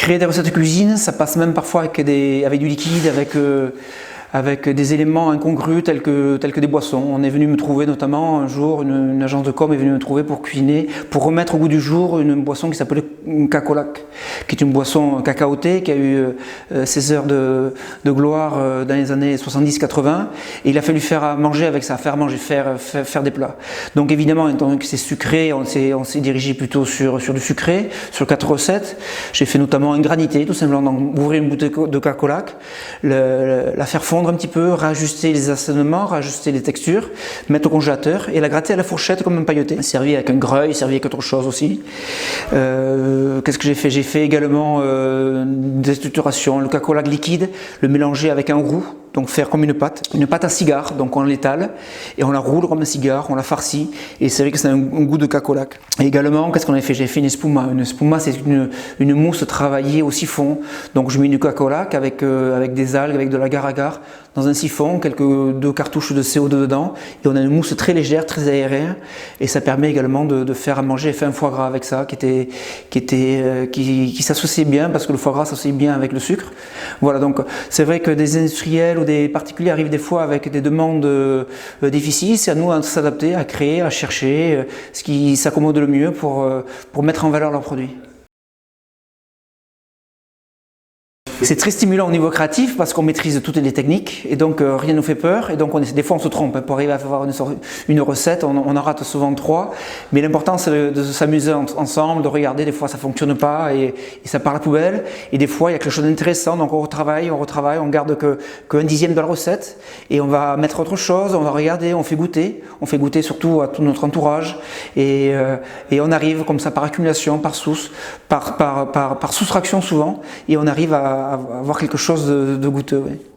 Créer des recettes de cuisine, ça passe même parfois avec du liquide, avec des éléments incongrus tels que des boissons. On est venu me trouver notamment un jour, une agence de com est venue me trouver pour cuisiner, pour remettre au goût du jour une boisson qui s'appelait Cacolac, qui est une boisson cacaotée qui a eu ses heures de gloire dans les années 70-80, et il a fallu faire manger avec ça, faire des plats. Donc évidemment, étant donné que c'est sucré, on s'est dirigé plutôt sur du sucré, sur 4 recettes. J'ai fait notamment un granité, tout simplement, donc ouvrir une bouteille de Cacolac, la faire fondre un petit peu, réajuster les assaisonnements, réajuster les textures, mettre au congélateur et la gratter à la fourchette comme un pailletté. Servi avec un greuil, servi avec autre chose aussi. Qu'est-ce que j'ai fait? J'ai fait également des structurations, le Cacolac liquide, le mélanger avec un roux, donc faire comme une pâte à cigare, donc on l'étale et on la roule comme un cigare, on la farcit et c'est vrai que c'est un goût de Cacolac. Et également, qu'est-ce qu'on a fait? J'ai fait une espuma. Une espuma, c'est une mousse travaillée au siphon, donc je mets du Cacolac avec des algues, avec de l'agar-agar dans un siphon, deux cartouches de CO2 dedans et on a une mousse très légère, très aérienne et ça permet également de faire à manger. J'ai fait un foie gras avec ça qui s'associait bien parce que le foie gras s'associe bien avec le sucre. Voilà, donc c'est vrai que des industriels ou des particuliers arrivent des fois avec des demandes difficiles, c'est à nous de s'adapter, à créer, à chercher ce qui s'accommode le mieux pour mettre en valeur leurs produits. C'est très stimulant au niveau créatif parce qu'on maîtrise toutes les techniques et donc rien ne nous fait peur et donc des fois on se trompe pour arriver à avoir une recette, on en rate souvent 3, mais l'important c'est de s'amuser ensemble, de regarder, des fois ça fonctionne pas et ça part à la poubelle et des fois il y a quelque chose d'intéressant donc on retravaille, on garde qu'un dixième de la recette et on va mettre autre chose, on va regarder, on fait goûter surtout à tout notre entourage et on arrive comme ça par accumulation, par soustraction souvent et on arrive à avoir quelque chose de goûteux. Oui.